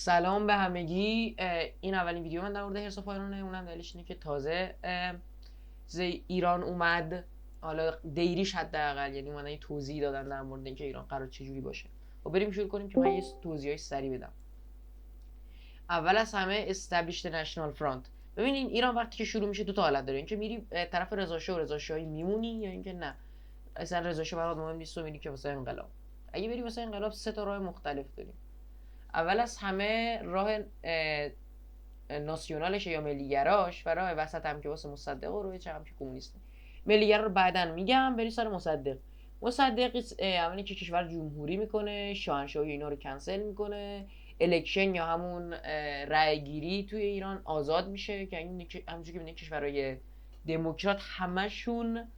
سلام به همگی. این اولین ویدیو من در مورد هرس آف آیرونه. اونم دلیلش اینه که تازه ایران اومد، حالا دیریش حداقل، یعنی اومدن یه توضیح دادن در مورد اینکه ایران قرار چجوری باشه. و بریم شروع کنیم که من یه توضیحای سریع بدم. اول از همه استابلیشد نشنال فرانت. ببینین ایران وقتی که شروع میشه دو تا حالت داره، اینکه میری طرف رضا شاه و رضا شاهی میمونی، یا اینکه نه اصلا رضا شاه برات مهم نیست و میری که واسه انقلاب. اگه بری واسه انقلاب سه تا راه مختلف داریم. اول از همه راه ناسیونالش یا ملیگراش، و راه وسط هم که واسه مصدق و روی چه هم که کمونیست. ملیگرا رو بعدن میگم، بری سر مصدق. مصدق اولی که کشور جمهوری میکنه، شاهنشاهی اینا رو کنسل میکنه، الکشن یا همون رای گیری توی ایران آزاد میشه، که همونجوری که ببینید کشورهای دموکرات همشون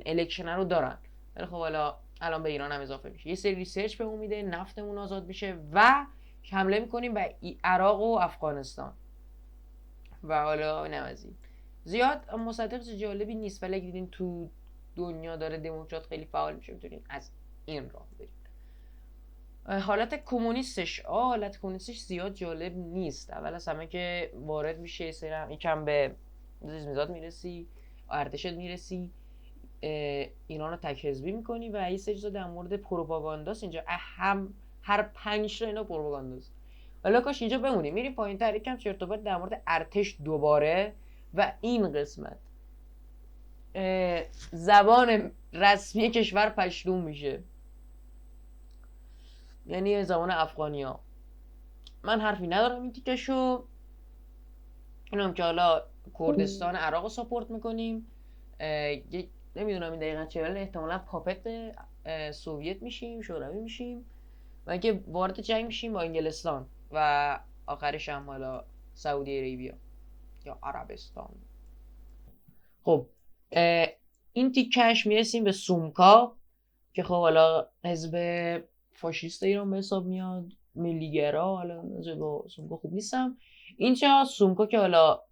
الکشن رو دارن. ولی خب حالا الان به ایران هم اضافه میشه. یه سری ریسرچ بهمون میده، نفتمون آزاد میشه و حمله میکنیم به عراق و افغانستان. و حالا نمازین زیاد مصدق جالبی نیست، ولی اگه دیدین تو دنیا داره دموکرات خیلی فعال میشه میتونین از این راه برید. حالت کمونیستش زیاد جالب نیست. اول از همه که وارد میشه سرم یکم به میزاد میرسی، ارتشت میرسی، اینا رو تک حزبی میکنی و یه سری چیزا در مورد پروپاگانداست. اینجا هر 5 تا اینا پروپاگانداست. حالا کاش اینجا بمونیم. میریم پایین‌تر یکم چرت و پرت در مورد ارتش دوباره. و این قسمت زبان رسمی کشور پشتون میشه، یعنی زبان افغانیا. من حرفی ندارم این تیکشو. اینم که حالا کردستان عراق رو ساپورت میکنیم. نمیدونم این دقیقا چه، ولی احتمالا پاپت سوویت میشیم، شوروی میشیم و اینکه وارد جنگ میشیم با انگلستان و آخرش هم حالا سعودی عربیه یا عربستان. خب این تیکش میرسیم به سومکا که خب حالا حزب فاشیست ایران به حساب میاد، ملیگرا. حالا با سومکا خوب نیستم. اینجا سومکا که حالا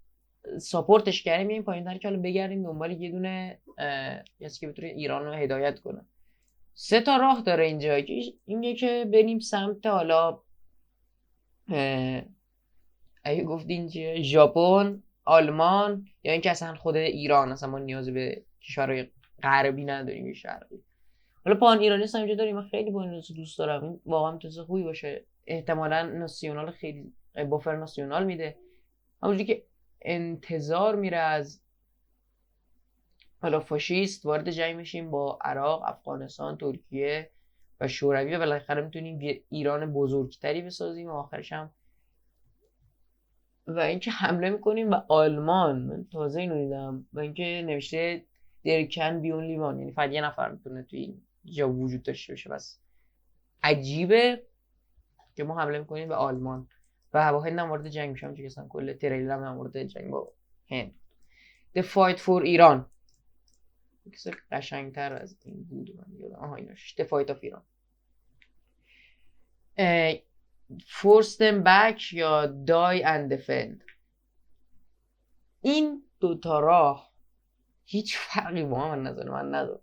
ساپورتش کردیم، میایم پایین‌تر که حالا بگردیم دنبال یه دونه کسی که بتونه ایران رو هدایت کنه. 3 تا راه داره اینجا. اینه که بریم سمت حالا اگه گفتین چیه، ژاپن، آلمان، یا اینکه اصلا خود ایران. اصلا ما نیاز به کشورهای غربی نداریم، یه شرقی. حالا پان ایرانیست هم اینجا داریم. من خیلی پان ایرانیست دوست دارم. این واقعا میتونه خوبی باشه. احتمالاً ناسیونال خیلی بافر ناسیونال میده، همونجوری که انتظار میره از حالا فاشیست. وارد جنگ میشیم با عراق، افغانستان، ترکیه و شوروی و بالاخره میتونیم ایران بزرگتری بسازیم و آخرش هم و اینکه حمله میکنیم به آلمان. من تازه اینو دیدم. و اینکه نوشته there can be only one، یعنی فقط یه نفر میتونه توی این جا وجود داشته باشه. بس عجیبه که ما حمله میکنیم به آلمان و با هند هم وارد جنگ میشم، چون اصلا کل تریلر هم وارد جنگ با هند. The fight for Iran کسی قشنگتر از این بود. من یادم ایناش The fight of Iran. Force them back یا die and defend. این دوتا راه هیچ فرقی با هم نظر من نداره.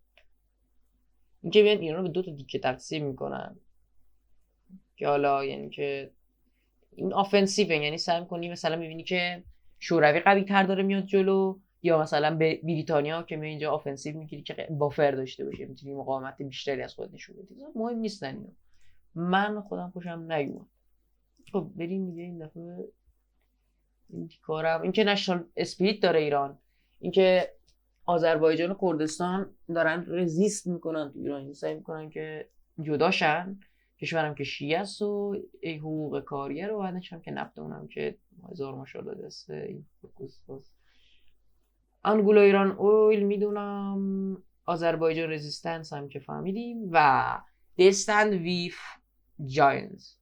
اینکه بیان ایران رو به 2 تا دیگه تقسیم میکنن که حالا یعنی که این آفنسیو، یعنی سعی میکنی مثلا میبینی که شوروی قوی تر داره میاد جلو، یا مثلا به بریتانیا که می اینجا آفنسیو میگیری که بافر داشته باشه، میتونی مقاومت بیشتری از خود نشون بدی. مهم نیستن اینا. من خودم خوشم نیومد. خب بریم دیگه. این دفعه این کارم اینکه نشنال اسپریت داره ایران، اینکه آذربایجان و کردستان دارن رزیست میکنن تو ایران، سعی میکنن که جداشن. کشورم که شیعه است و حقوق کاریه رو، بعدش هم که نفت اونم که 1000 ماشاءالله دسته این فوکوس. انگولو ایران اویل میدونم. آذربایجان رزیستنس هم که فهمیدیم. و دستند ویف جاینز.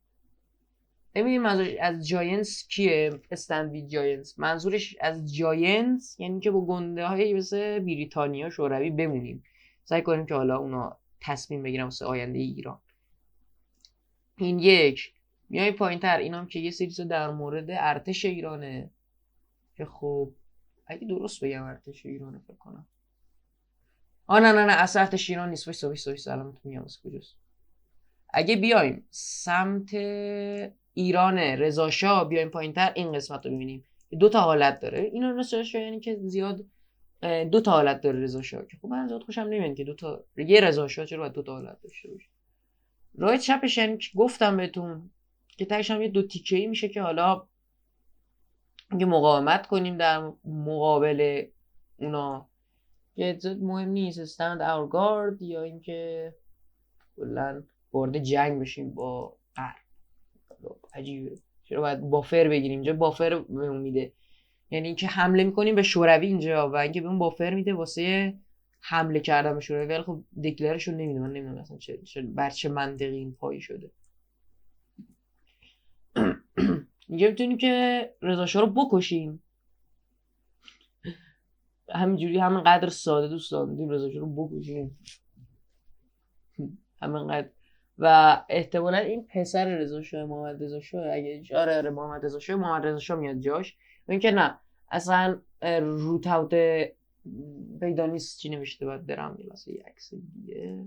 ببینیم منظورش از جاینز کیه. استند ویف جاینز منظورش از جاینز یعنی که با گنده های مثل بریتانیا شوروی بمونیم، سعی کنیم که حالا اونا تصمیم بگیرن واسه آینده ایران. این یک. میای پایین تر اینام که یه سریز در مورد ارتش ایرانه که خب اگه درست بگم ارتش ایرانه فکر کنم. نه اصلا ارتش ایران نیست. وایسا الان میگم واسه کجاست. اگه بیایم سمت ایران رضا شاه بیایم پایینتر این قسمت رو ببینیم دو تا حالت داره. اینا رضا شاه یعنی که زیاد دو تا حالت داره رضا شاه که خب من زیاد خوشم نمیاد که دو تا یه رضا شاه چرا باید دو تا حالت داشته باشه. راه چپش یعنی که گفتم بهتون که تهش هم یه دو تیکه‌ای میشه که حالا اگه مقاومت کنیم در مقابل اونا که مهم نیست استند اور گارد یا اینکه کلا وارد جنگ بشیم با عجیبه چرا باید بافر بگیریم. اینجا بافر بهمون میده یعنی اینکه حمله میکنیم به شوروی اینجا و اینکه بهمون بافر میده واسه حمله کردن به شوروی، ولی خب دکلرشو نمیده. من نمیدونم اصلا بر چه منطقی این پایی شده. اینجا میتونیم که رضا شاه رو بکشیم همینجوری همینقدر ساده دوستان میتونیم رضا شاه رو بکشیم همینقدر. و احتمالا این پسر رضا شاه محمد رضا شاه اگه آره محمد رضا شاه میاد جاش. این که نه اصلا روتاوت پیدا نیست چی نوشته باید برم یه لحظه یه عکس دیگه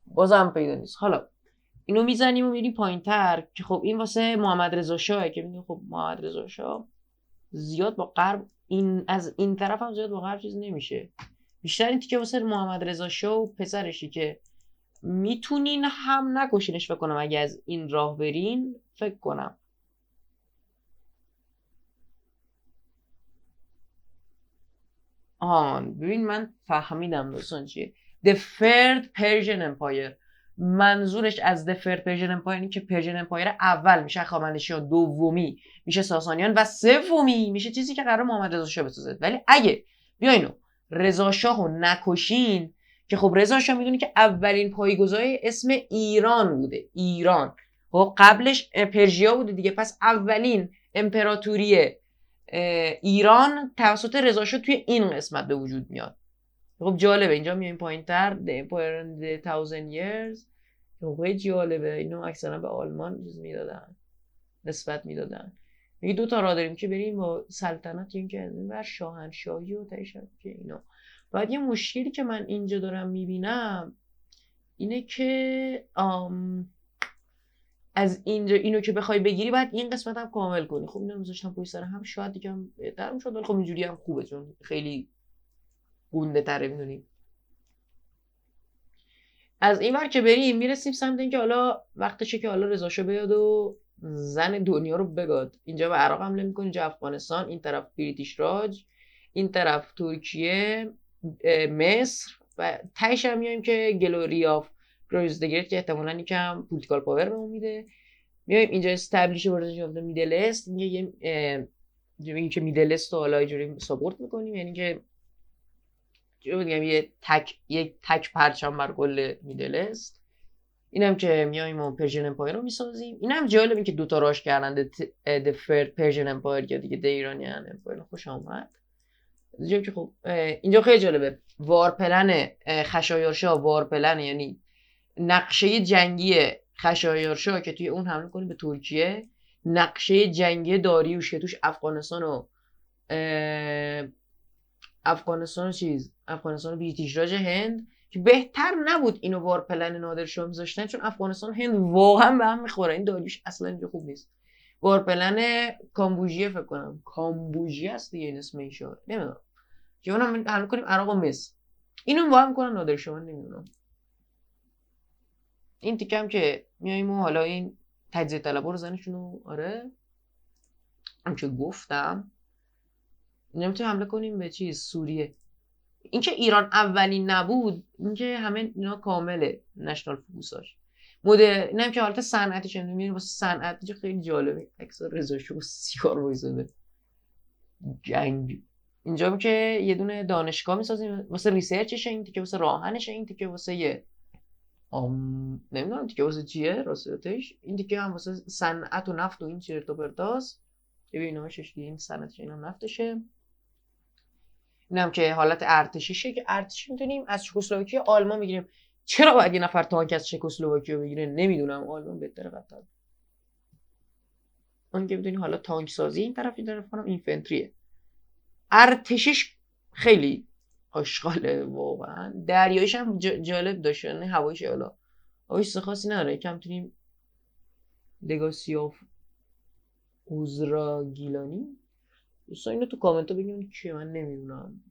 بازم پیدا نیست. حالا اینو میزنیم و میریم پایینتر که خب این واسه محمد رضا شاه که میدونی خب محمد رضا شاه زیاد با غرب این از این طرف هم زیاد با غرب چیز نمیشه. بیشتر این که واسه محمد رضا شاه و پسرشی که میتونین هم نکشینش فکر کنم اگه از این راه برین فکر کنم. ببین من فهمیدم دوستان چیه The Third Persian Empire. منظورش از The Third Persian Empire اینه که پرژن امپایر اول میشه هخامنشیان، دومی میشه ساسانیان و سومی میشه چیزی که قرار محمد رضا شاه بسازه. ولی اگه بیاینو رضا شاهو نکشین که خب رضا شاه میدونی که اولین پایه‌گذار اسم ایران بوده. ایران خب قبلش پرژیا بوده دیگه، پس اولین امپراتوری ایران توسط رضا شاه توی این قسمت به وجود میاد. خب جالبه اینجا میایم پایینتر The Empire in the Thousand Years. خب جالبه اینو اکثرا به آلمان چیز میدادن نسبت میدادن. میگه دو تا راه داریم که بریم با سلطنت این که بر شاهنشاهی و تایشن که اینا. بعد یه مشکلی که من اینجا دارم میبینم اینه که از اینجا اینو که بخوای بگیری بعد این قسمت هم کامل کنی. خب اینو میذاشتم پشت سر هم شاید دیگه هم بهتر میشد ولی خب اینجوری هم خوبه چون خیلی گونده تره. میدونی از این ور که بریم میرسیم سمت اینکه حالا وقتشه که حالا رضا شاه بیاد و زن دنیا رو بگاد. اینجا به عراق حمله میکنه، اینجا افغانستان، این طرف بریتیش راج، این طرف ترکیه، مصر و تهش هم میایم که گلوری آف گروزدگرت که احتمالاً یکم پولیتیکال پاور بهمون میده. میایم اینجا استابلیش ورژن اف میدل است میگه که میدل است رو حالا اینجوری ساپورت میکنیم یعنی که میگم یک تک پرچم بر کل میدل است. اینم که میایم و پرژن امپایر رو میسازیم. اینم جالبه که دو تا راش کردن د پرژن امپایر یا دیگه د ایرانیان امپایر. خوش اومد اینجا که خب اینجا خیلی جالبه. وارپلن خشایارشاه وارپلن یعنی نقشه جنگی خشایارشاه که توی اون حمله کنه به ترکیه، نقشه جنگی داریوش که توش افغانستان و بریتیش راج هند که بهتر نبود اینو وارپلن نادرشاه میذاشتن چون افغانستان و هند واقعا به هم میخوره. این داریوش اصلا اینجا خوب نیست. وارپلن کامبوجیه فکر کنم کامبوجیه است دیگه این اسم این شاه نمیدونم که اونم حمله کنیم عراق و مصر. اینو با هم میکنن نادرشاه من نمیدونم. این تیکم که میایم و حالا این تجزیه طلبا رو زنشونو آره هم که گفتم نمیتونیم حمله کنیم به سوریه. اینکه ایران اولی نبود اینکه همه اینا کامله نشنال فوکوساش اینم که حالت صنعتیش میبینیم واسه صنعت خیلی جالبه. عکس رضا شاه سیگار وایساده جنگ. اینجا که یه دونه دانشگاه میسازیم واسه ریسرچش، این تیکه واسه راهنش، این تیکه واسه نمیدونم تیکه واسه چیه راستش. این تیکه هم واسه صنعت و نفت و این چرت و پرتاست که اینا شش این صنعتش اینا نفتشه. اینم که حالت ارتشیشه که ارتش میتونیم از چکسلواکی آلمان بگیریم. چرا باید یه نفر تانک از چکسلواکی بگیره نمیدونم. آلمان بهتره قطعا. اون که بدونی حالا تانک سازی این طرف کنم اینفنتریه. ارتشش خیلی آشغاله واقعا. دریایش هم جالب داشت، یعنی هوایش حالا هوایش خاصی نداره. یکم تونیم لگاسی آف اوزرا گیلانی دوستان اینو تو کامنت ها بگیم که من نمیدونم.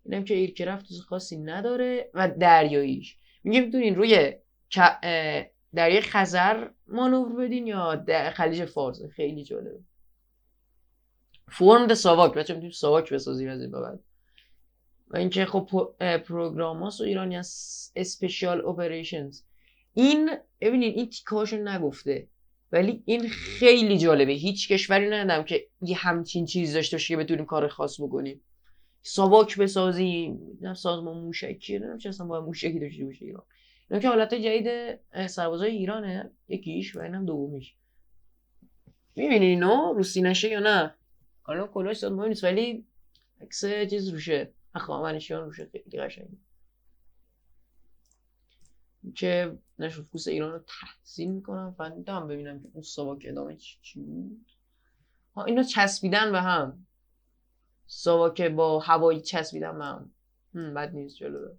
اینم که ایرکرافت خاصی نداره. و دریاییش میگه میتونین روی دریای خزر مانور بدین یا خلیج فارس. خیلی جالبه. فرم ساواک بچه میتونیم ساواک بسازیم از این بعد. و اینکه خب پروگراماس و ایرانی از اسپیشال اپریشنز. این ببینید این تیکاشو نگفته ولی این خیلی جالبه. هیچ کشوری ندیدم که یه همچین چیز داشته باشه که بتونیم کار خاص بکنیم. ساواک بسازیم، سازمان موشکی، نمیدونم چه اصلا باید موشکی داشته باشه ایران. اینا که حالت جدید سربازای ایرانه، یکیش و اینم دومیش. میبینی اینو رو سینه‌شه یا نه؟ حالا کلاش زیاد مهم نیست ولی عکس چیز روشه، هخامنشیان روشه. خیلی قشنگه که نشوفکوس ایران رو تحسین میکنم. فهمیدم ببینم که اون ساواک ادامه چی بود. ها اینا چسبیدن به هم، ساواک با هوایی چسبیدن به هم. بد نیست. جلوه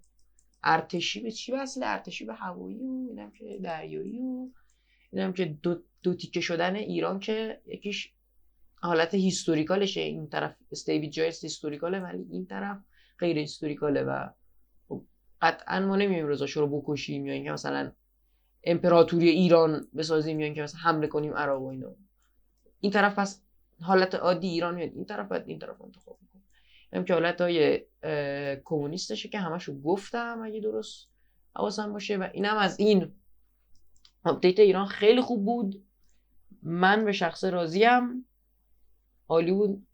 ارتشی به چی وصله؟ ارتشی به هوایی و اینم که دریایی و اینم که دو تیکه شدن ایران که یکیش حالت هیستوریکالشه، این طرف استیوید جایست هیستوریکاله ولی این طرف غیر هیستوریکاله و قطعا ما نمی‌ایم رضاشو رو بکشیم یا اینکه مثلا امپراتوری ایران بسازیم یا اینکه مثلا حمله کنیم عراق و اینا. این طرف پس حالت عادی ایران میاد، این طرف بعد این طرف انتخاب میکنه. اینم که حالت‌های کمونیستشه که همشو گفتم اگه درست حواسم باشه. و اینم از این آپدیت ایران خیلی خوب بود. من به شخص راضیم. عالی بود.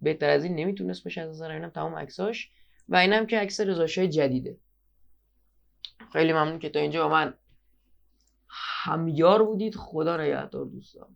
بهتر از این نمیتونست بشه از نظر اینم تمام عکساش. و اینم که عکس رضاشاه جدیده. خیلی ممنون که تا اینجا با من همیار بودید. خدا نگهدار دوستان.